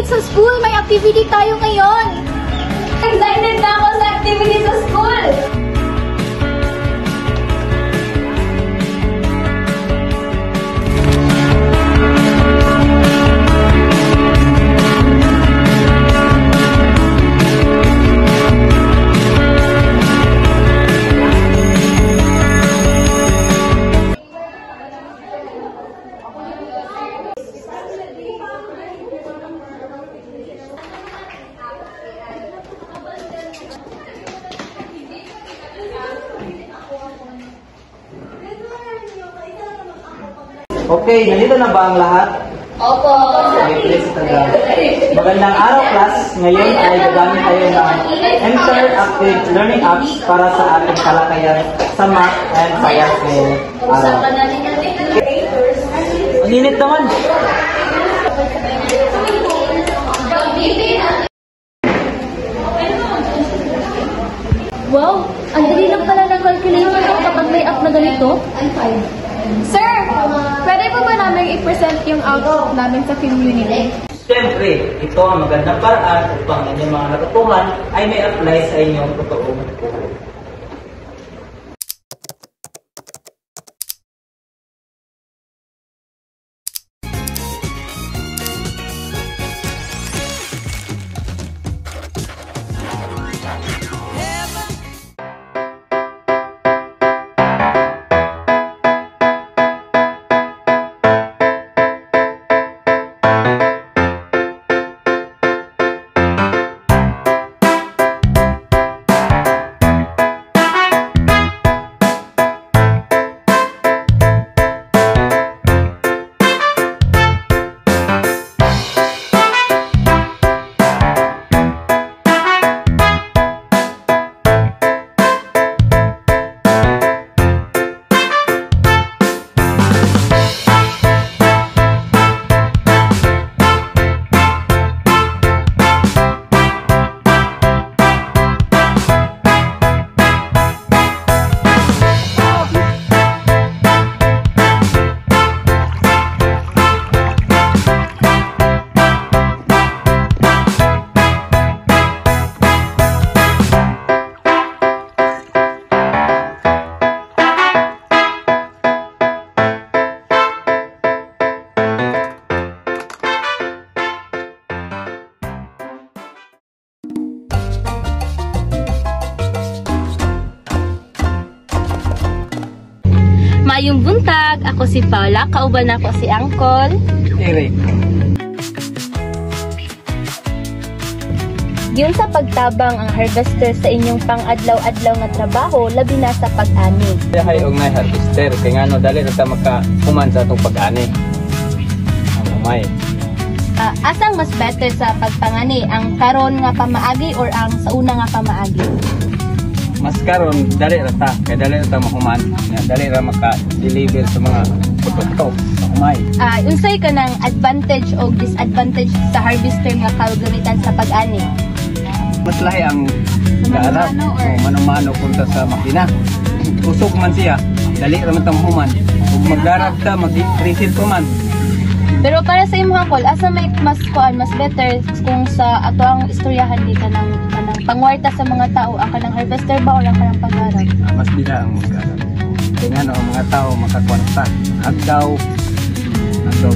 sa school. May activity tayo ngayon. Excited na ako sa activity sa school. Okay, nandito na ba ang lahat? Opo. Okay, please tagal. Magandang araw, class. Ngayon ay gagamit tayo ng interactive learning apps para sa ating kalakayan sa math and science ngayong araw. Ang init naman. Wow, ang dali lang pala ng calculator kapag may app na ganito. Sir, pwede po ba namin i-present yung output namin sa community? Siyempre, ito ang magandang paraan upang inyong mga natutuhan ay may apply sa inyong totoong buhay. Mayong buntag, ako si Paula, kauban ako si Angkol. Eric. Yun sa pagtabang ang harvester sa inyong pang-adlaw-adlaw nga trabaho, labi na sa pag-ani. Hay og nay harvester kay ngano dali ra ta makahuman sa atong pag-ani. Ang umay. Asang mas better sa pagpangani, ang karon nga pamaagi or ang sa una nga pamaagi? Mas karon dali ra ta kay dali ra ta mahuman. Dali ra maka-deliver sa mga produkto sa umay. Unsay ka ng advantage o disadvantage sa harvester nga kagamitan sa pag-ani? Mas lahi ang gaarap o mano-mano punta sa makina. Usog man siya, dali ra man ta mahuman. Ug magdarab ta, mag-refill pa man. Pero para sa imong Angkol, asa may mas better kung sa ato ang istoryahan di ka ng pangwarta sa mga tao, ang kanang harvester ba o ang kanang paggarap? Mas bila ang magdarab. Kaya nga ang mga tao makakwarta. Agdaw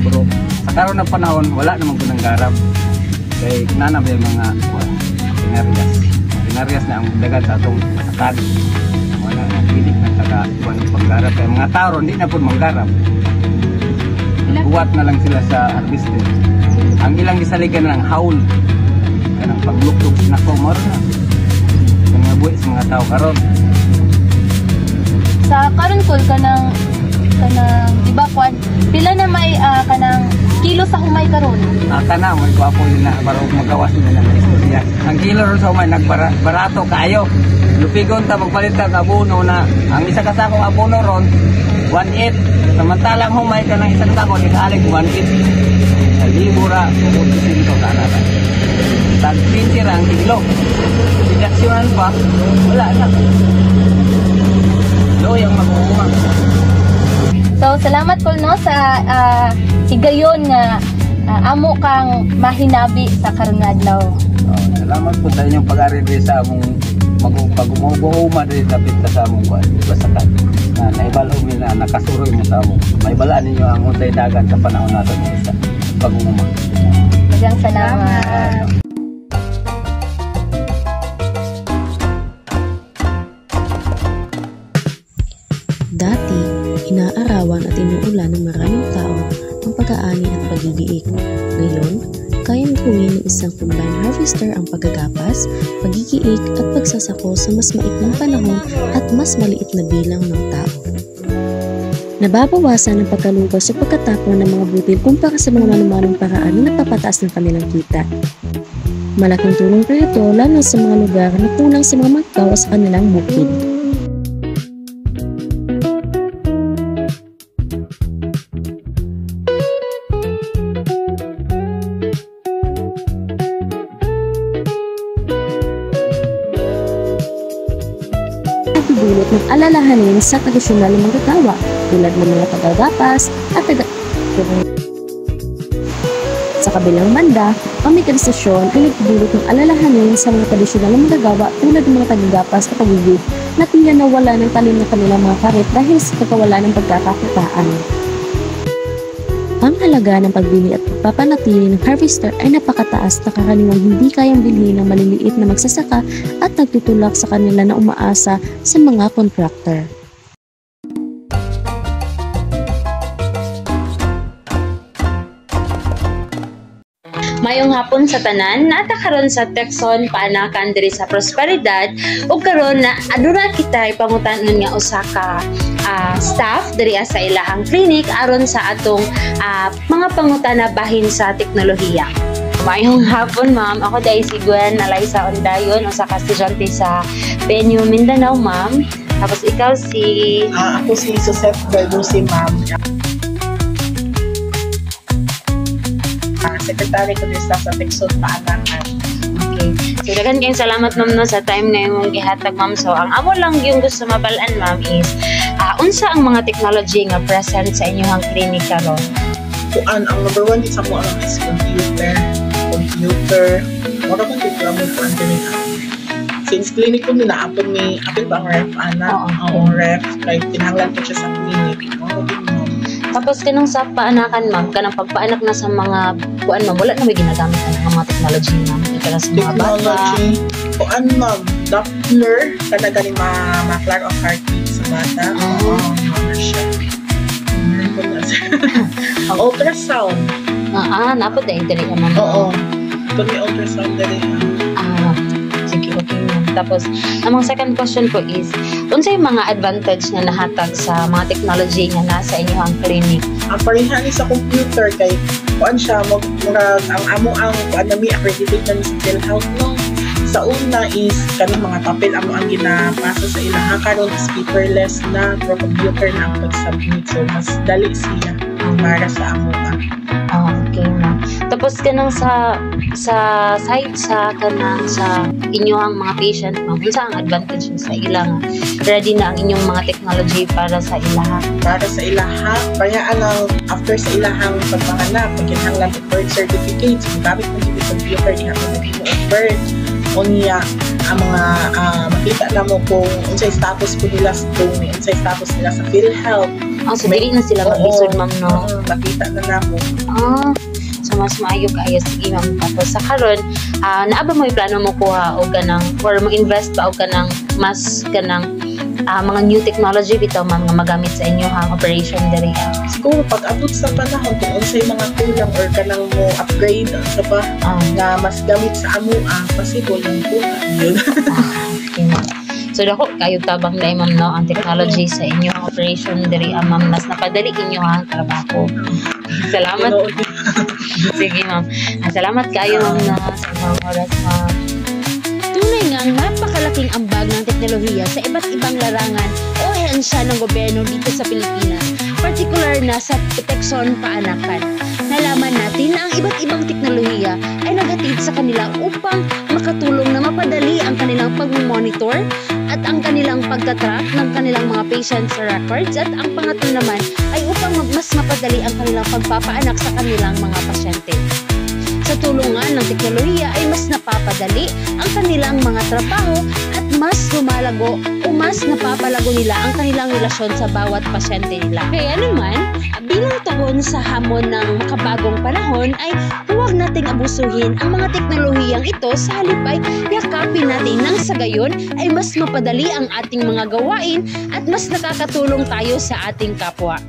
bro. Sa karon na panahon, wala namang gunang garap. Kaya nanab yung mga Pinarias na ang dagat sa atong masakad. Wala na pilik na taga-iwan ng panggarap. Kaya mga tao hindi na po manggarap. Buwat na lang sila sa harvester. Ang ilang gisaligan na ng haul. Kanang paglukluk na ko, maro na. Kanang buhay sa mga tao karon. Sa karon kol kanang diba kwan pila na may kanang kilo sa humay karon? Kana may gwapo yun na para magawas nila ng istorya. Ang kilo ron sa humay nagbarato kayo. Lupigon ta magpalit ta abono na ang isa ka sakong abono ron 1.8. Samantalang humay ka ng isang sako ni kaalig 1.8. Sa libura 45 kana ta. Tag 20 ra ang kilo. Deduksyonan pa wala na. Loyang magkuha. So salamat kol no sa higayon nga amo kang mahinabi sa karong adlaw. Salamat po sa inyong pag-ari sa among pag-umubuhuma din dapat sa among basakan. Na naibalo mi na nakasuroy mo sa among. Maibalaan ninyo ang unsay dagan sa panahon nato sa pag-umuma. Daghang salamat. Dati, inaarawan at inuulan ng maraming tao ang pag-aani at paggigiik. Ngayon, kayang gawin ng isang combine harvester ang paggagapas, paggigiik at pagsasako sa mas maikling panahon at mas maliit na bilang ng tao. Nababawasan ang pagkalugas sa pagkatapon ng mga butil kumpara sa mga manumanong paraan na nagpapataas ng kanilang kita. Malaking tulong pa ito lalo sa mga lugar na kulang sa mga magkaw sa kanilang bukid. Dulot ng alalahanin sa tradisyonal na manggagawa tulad ng mga paggagapas at sa kabilang banda, ang mekanisasyon ay nagdulot ng alalahanin sa mga tradisyonal na manggagawa tulad ng mga paggagapas at pagigip na tila nawala ng talim na kanilang mga karit dahil sa pagkawala ng pagkakakitaan. Ang halaga ng pagbili at pagpapanatili ng harvester ay napakataas na karaniwang hindi kayang bilhin ng maliliit na magsasaka at nagtutulak sa kanila na umaasa sa mga contractor. Mayong hapon sa tanan, nata karon sa Tekson paanakan diri sa Prosperidad ug karon na aduna kita ipangutan-on nga usa ka staff diri sa ilahang clinic aron sa atong mga pangutana bahin sa teknolohiya. Mayong hapon ma'am, ako dai si Gwen Alaysa Ondayon, usa ka estudyante sa PNU Mindanao ma'am. Tapos ikaw si ako si Joseph Verdusi ma'am. Secretary ko din sa Tekson paanakan. Okay. So, daghan kayong salamat ma'am no sa time na imong gihatag ma'am. So, ang amo lang yung gusto mabalaan ma'am is unsa ang mga technology nga present sa inyong clinic karon? Kuan ang number one din sa mo ang is computer. Wala man dito ang kuan din since clinic ko naapon ni apil ba ang ref ang ref kay kinahanglan ko siya sa clinic. Tapos kanang sa paanakan ma'am, kanang pagpaanak na sa mga kuan ma'am, wala na may ginagamit na mga technology ma'am. Ika na sa mga bata. Kuan ma'am, Doppler, kana gani ma-flag of heartbeat sa bata. Siya. Ang ultrasound. Napod na diri ma'am. Oo. Ito may ultrasound diri. Sige, okay ma'am. Tapos, ang second question ko is, unsay mga advantage na nahatag sa mga technology nga nasa inyong clinic? Ang parehan sa computer kay kuan siya ang amo ang kuan nami accredited na sa PhilHealth no. Sa una is kanang mga papel amo ang ginapasa sa ilang karon is paperless na pro computer na ang pag-submit so mas dali siya para sa amo Okay ma'am. Tapos kanang sa side sa kanang sa inyong mga patient ma'am, unsa ang advantage sa ilang ready na ang inyong mga technology para sa ilaha? Para sa ilaha, bayaan ang after sa ilahang pagpanganak, pagkinahanglan ng birth certificate, so gamit mo yung computer niya kung naging of birth, o niya ang mga makita na mo kung unsay status po nila sa PhilHealth. So dili na sila mag-isod ma'am no? Makita na na mo. So mas maayo kayo sige ma'am. Tapos sa karon, naaba mo yung plano mo kuha o ganang or mo invest pa o ganang mas ganang mga new technology bitaw ma'am nga magamit sa inyo hang operation diri. Siguro pag abot sa panahon kung unsay mga kulang or kanang mo upgrade sa pa na mas gamit sa amo possible lang po yun. Okay, so dako kayo tabang dai ma'am no ang technology sa inyong operation diri ma'am mas napadali inyo ang trabaho. Salamat. Sige ma'am. Salamat kayo ma'am na sa mga oras ma'am. Tunay ngang napakalaking ambag ng teknolohiya sa iba't ibang larangan o ahensya ng gobyerno dito sa Pilipinas, partikular na sa Tekson paanakan. Nalaman natin na ang iba't ibang teknolohiya ay naghatid sa kanila upang makatulong na mapadali ang kanilang pag-monitor, at ang kanilang pagtatrack ng kanilang mga patients records, at ang pangatlo naman ay upang mas mapadali ang kanilang pagpapaanak sa kanilang mga pasyente. Sa tulungan ng teknolohiya ay mas napapadali ang kanilang mga trabaho at mas lumalago o mas napapalago nila ang kanilang relasyon sa bawat pasyente nila. Kaya naman, bilang tugon sa hamon ng makabagong panahon ay huwag nating abusuhin ang mga teknolohiyang ito, sa halip ay yakapin natin nang sa gayon ay mas mapadali ang ating mga gawain at mas nakakatulong tayo sa ating kapwa.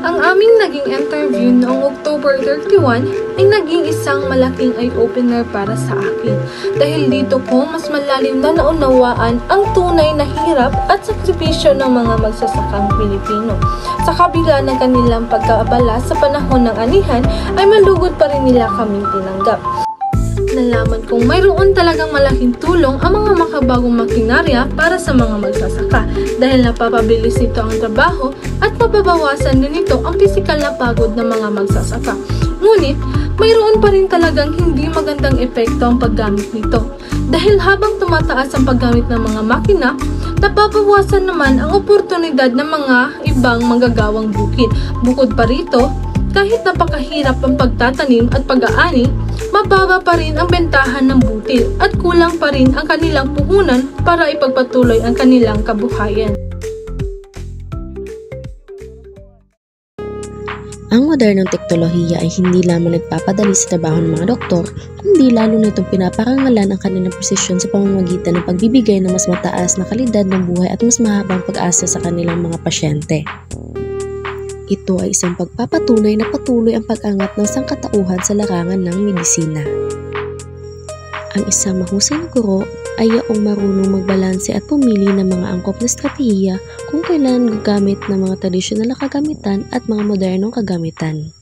Ang aming naging interview noong October 31 ay naging isang malaking eye-opener para sa akin. Dahil dito ko mas malalim na naunawaan ang tunay na hirap at sakripisyo ng mga magsasakang Pilipino. Sa kabila ng kanilang pagkaabala sa panahon ng anihan, ay malugod pa rin nila kaming tinanggap. Nalaman kong mayroon talagang malaking tulong ang mga makabagong makinarya para sa mga magsasaka dahil napapabilis nito ang trabaho at mababawasan din nito ang pisikal na pagod ng mga magsasaka. Ngunit, mayroon pa rin talagang hindi magandang epekto ang paggamit nito dahil habang tumataas ang paggamit ng mga makina, nababawasan naman ang oportunidad ng mga ibang manggagawang bukid. Bukod pa rito, kahit napakahirap ang pagtatanim at pag-aani, mababa pa rin ang bentahan ng butil at kulang pa rin ang kanilang puhunan para ipagpatuloy ang kanilang kabuhayan. Ang modernong teknolohiya ay hindi lamang nagpapadali sa trabaho ng mga doktor, kundi lalo na itong pinaparangalan ang kanilang posisyon sa pamamagitan ng pagbibigay ng mas mataas na kalidad ng buhay at mas mahabang pag-asa sa kanilang mga pasyente. Ito ay isang pagpapatunay na patuloy ang pag-angat ng sangkatauhan sa larangan ng medisina. Ang isang mahusay na guro ay yaong marunong magbalanse at pumili ng mga angkop na estratehiya kung kailan gagamit ng mga tradisyonal na kagamitan at mga modernong kagamitan.